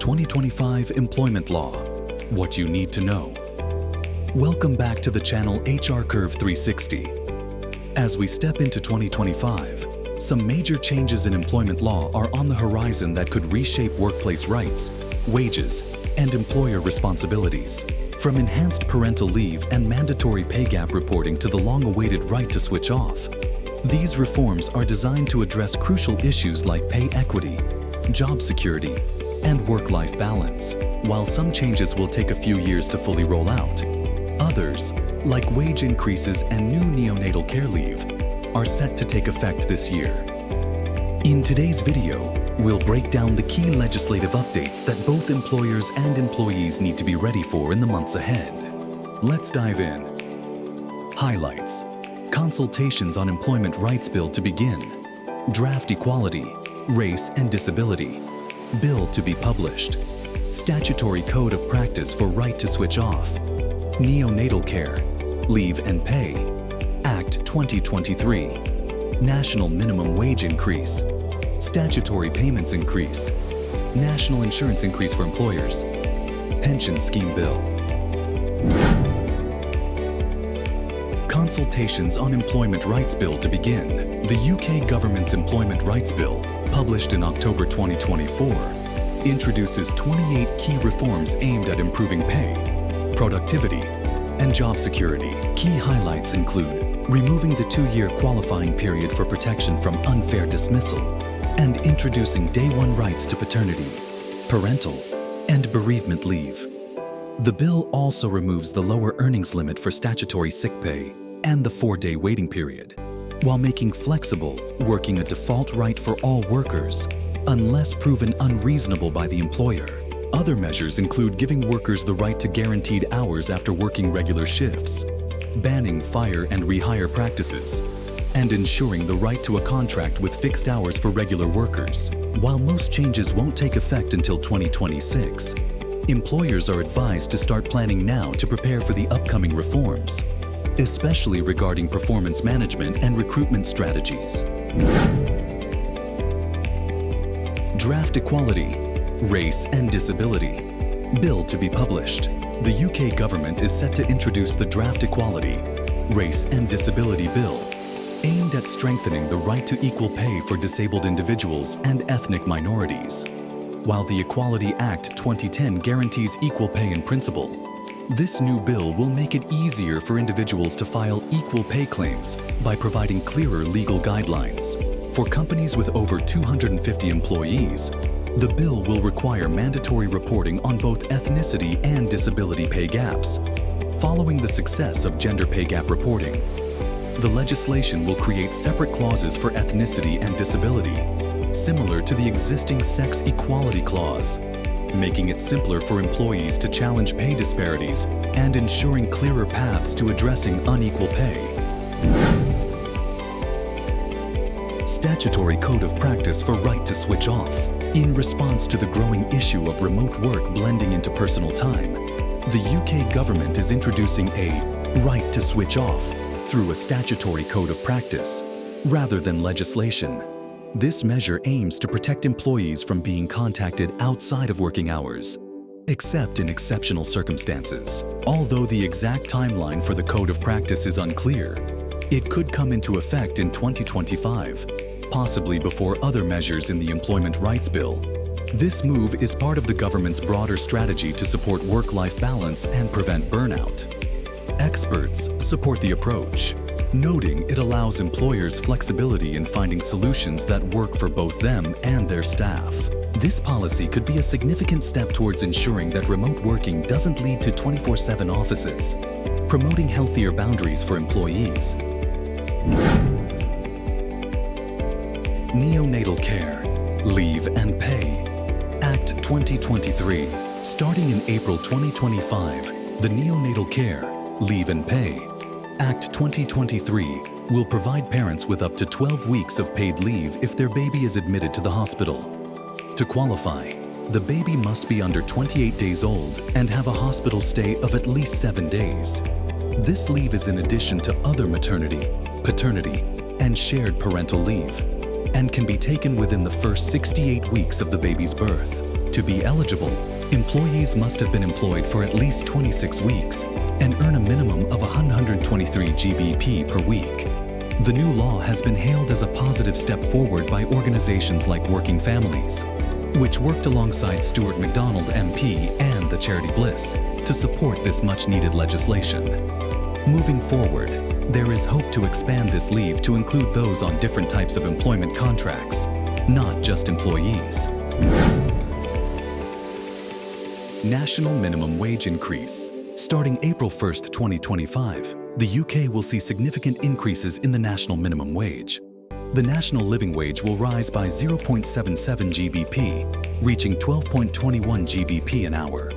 2025 Employment Law. What you need to know. Welcome back to the channel HRCURVE 360. As we step into 2025, some major changes in employment law are on the horizon that could reshape workplace rights, wages, and employer responsibilities. From enhanced parental leave and mandatory pay gap reporting to the long-awaited right to switch off, these reforms are designed to address crucial issues like pay equity, job security, and work-life balance. While some changes will take a few years to fully roll out, others, like wage increases and new neonatal care leave, are set to take effect this year. In today's video, we'll break down the key legislative updates that both employers and employees need to be ready for in the months ahead. Let's dive in. Highlights. Consultations on Employment Rights Bill to begin. Draft Equality, Race and Disability. Bill to be published. Statutory Code of Practice for Right to Switch Off. Neonatal Care, Leave and Pay. Act 2023. National Minimum Wage Increase. Statutory Payments Increase. National Insurance Increase for Employers. Pension Scheme Bill. Consultations on Employment Rights Bill to begin. The UK government's Employment Rights Bill, published in October 2024, introduces 28 key reforms aimed at improving pay, productivity, and job security. Key highlights include removing the 2-year qualifying period for protection from unfair dismissal and introducing day one rights to paternity, parental, and bereavement leave. The bill also removes the lower earnings limit for statutory sick pay and the 4-day waiting period, while making flexible working a default right for all workers, unless proven unreasonable by the employer. Other measures include giving workers the right to guaranteed hours after working regular shifts, banning fire and rehire practices, and ensuring the right to a contract with fixed hours for regular workers. While most changes won't take effect until 2026, employers are advised to start planning now to prepare for the upcoming reforms, especially regarding performance management and recruitment strategies. Draft Equality, Race and Disability. Bill to be published. The UK government is set to introduce the Draft Equality, Race and Disability Bill, aimed at strengthening the right to equal pay for disabled individuals and ethnic minorities. While the Equality Act 2010 guarantees equal pay in principle, this new bill will make it easier for individuals to file equal pay claims by providing clearer legal guidelines. For companies with over 250 employees, the bill will require mandatory reporting on both ethnicity and disability pay gaps. Following the success of gender pay gap reporting, the legislation will create separate clauses for ethnicity and disability, similar to the existing Sex Equality Clause, making it simpler for employees to challenge pay disparities and ensuring clearer paths to addressing unequal pay. Statutory Code of Practice for Right to Switch Off. In response to the growing issue of remote work blending into personal time, the UK government is introducing a right to switch off through a statutory code of practice, rather than legislation. This measure aims to protect employees from being contacted outside of working hours, except in exceptional circumstances. Although the exact timeline for the code of practice is unclear, it could come into effect in 2025, possibly before other measures in the Employment Rights Bill. This move is part of the government's broader strategy to support work-life balance and prevent burnout. Experts support the approach, noting it allows employers flexibility in finding solutions that work for both them and their staff. This policy could be a significant step towards ensuring that remote working doesn't lead to 24/7 offices, promoting healthier boundaries for employees. Neonatal Care, Leave and Pay. Act 2023. Starting in April 2025, the Neonatal Care, Leave and Pay Act 2023 will provide parents with up to 12 weeks of paid leave if their baby is admitted to the hospital. To qualify, the baby must be under 28 days old and have a hospital stay of at least 7 days. This leave is in addition to other maternity, paternity, and shared parental leave, and can be taken within the first 68 weeks of the baby's birth. To be eligible, employees must have been employed for at least 26 weeks and earn a minimum of 123 GBP per week. The new law has been hailed as a positive step forward by organizations like Working Families, which worked alongside Stuart MacDonald MP and the Charity Bliss to support this much-needed legislation. Moving forward, there is hope to expand this leave to include those on different types of employment contracts, not just employees. National minimum wage increase. Starting April 1st, 2025, the UK will see significant increases in the national minimum wage. The national living wage will rise by 0.77 GBP, reaching 12.21 GBP an hour.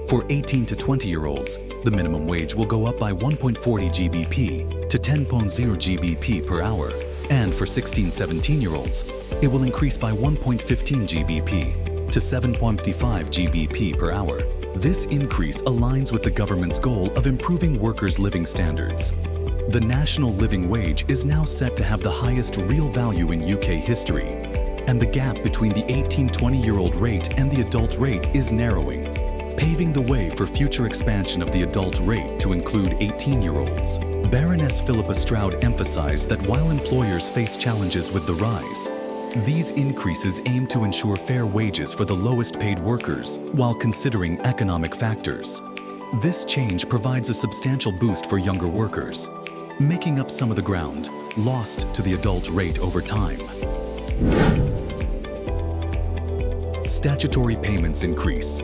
For 18 to 20-year-olds, the minimum wage will go up by 1.40 GBP to 10.0 GBP per hour, and for 16-17-year-olds, it will increase by 1.15 GBP to 7.55 GBP per hour. This increase aligns with the government's goal of improving workers' living standards. The national living wage is now set to have the highest real value in UK history, and the gap between the 18-20-year-old rate and the adult rate is narrowing, paving the way for future expansion of the adult rate to include 18-year-olds. Baroness Philippa Stroud emphasized that while employers face challenges with the rise, these increases aim to ensure fair wages for the lowest paid workers while considering economic factors. This change provides a substantial boost for younger workers, making up some of the ground lost to the adult rate over time. Statutory payments increase.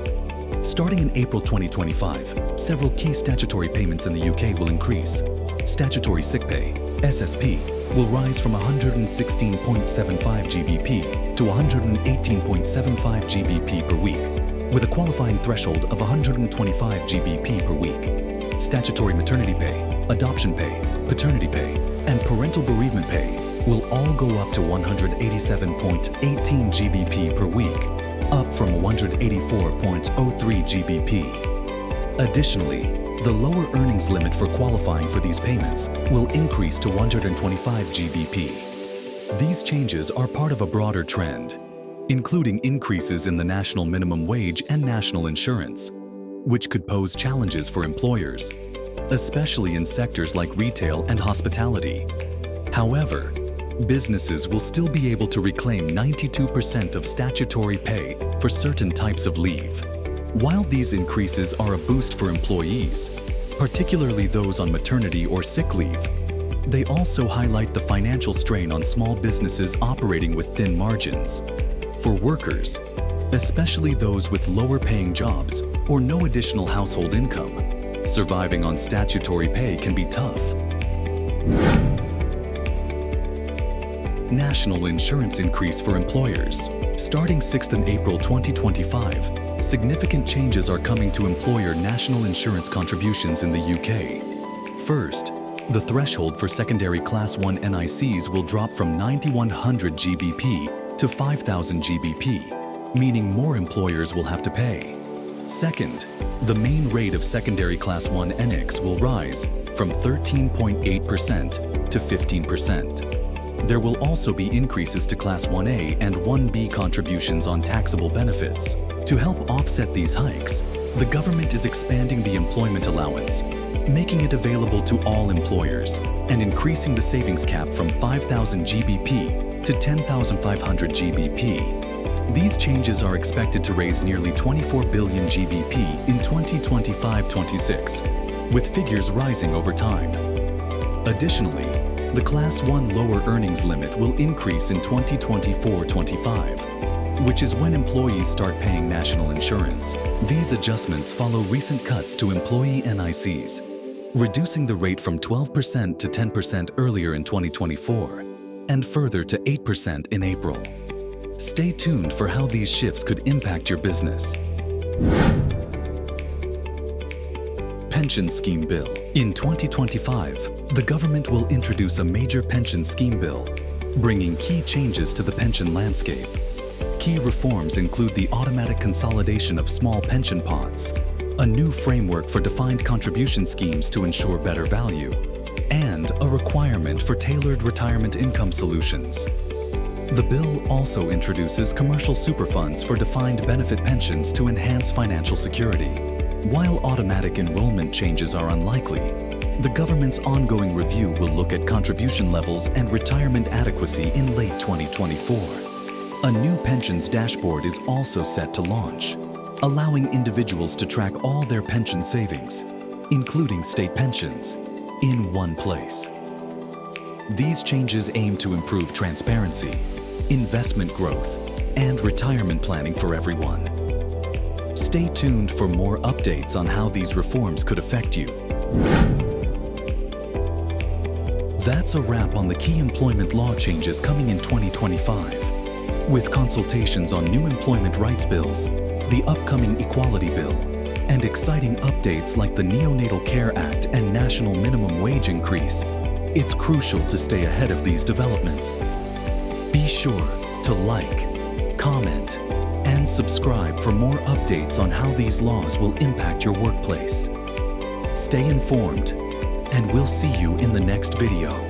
Starting in April 2025, several key statutory payments in the UK will increase. Statutory sick pay, SSP, will rise from 116.75 GBP to 118.75 GBP per week, with a qualifying threshold of 125 GBP per week. Statutory maternity pay, adoption pay, paternity pay, and parental bereavement pay will all go up to 187.18 GBP per week, up from 184.03 GBP. Additionally, the lower earnings limit for qualifying for these payments will increase to 125 GBP. These changes are part of a broader trend, including increases in the national minimum wage and national insurance, which could pose challenges for employers, especially in sectors like retail and hospitality. However, businesses will still be able to reclaim 92% of statutory pay for certain types of leave. While these increases are a boost for employees, particularly those on maternity or sick leave, they also highlight the financial strain on small businesses operating with thin margins. For workers, especially those with lower-paying jobs or no additional household income, surviving on statutory pay can be tough. National insurance increase for employers. Starting 6th in April 2025, significant changes are coming to employer national insurance contributions in the UK. First, the threshold for secondary Class 1 NICs will drop from 9,100 GBP to 5,000 GBP, meaning more employers will have to pay. Second, the main rate of secondary Class 1 NICs will rise from 13.8% to 15%. There will also be increases to Class 1A and 1B contributions on taxable benefits. To help offset these hikes, the government is expanding the employment allowance, making it available to all employers, and increasing the savings cap from 5,000 GBP to 10,500 GBP. These changes are expected to raise nearly 24 billion GBP in 2025-26, with figures rising over time. Additionally, the Class 1 lower earnings limit will increase in 2024-25, which is when employees start paying national insurance. These adjustments follow recent cuts to employee NICs, reducing the rate from 12% to 10% earlier in 2024, and further to 8% in April. Stay tuned for how these shifts could impact your business. Pension Scheme Bill. In 2025, the government will introduce a major pension scheme bill, bringing key changes to the pension landscape. Key reforms include the automatic consolidation of small pension pots, a new framework for defined contribution schemes to ensure better value, and a requirement for tailored retirement income solutions. The bill also introduces commercial superfunds for defined benefit pensions to enhance financial security. While automatic enrollment changes are unlikely, the government's ongoing review will look at contribution levels and retirement adequacy in late 2024. A new pensions dashboard is also set to launch, allowing individuals to track all their pension savings, including state pensions, in one place. These changes aim to improve transparency, investment growth, and retirement planning for everyone. Stay tuned for more updates on how these reforms could affect you. That's a wrap on the key employment law changes coming in 2025. With consultations on new employment rights bills, the upcoming Equality Bill, and exciting updates like the Neonatal Care Act and national minimum wage increase, it's crucial to stay ahead of these developments. Be sure to like, comment, and subscribe for more updates on how these laws will impact your workplace. Stay informed, and we'll see you in the next video.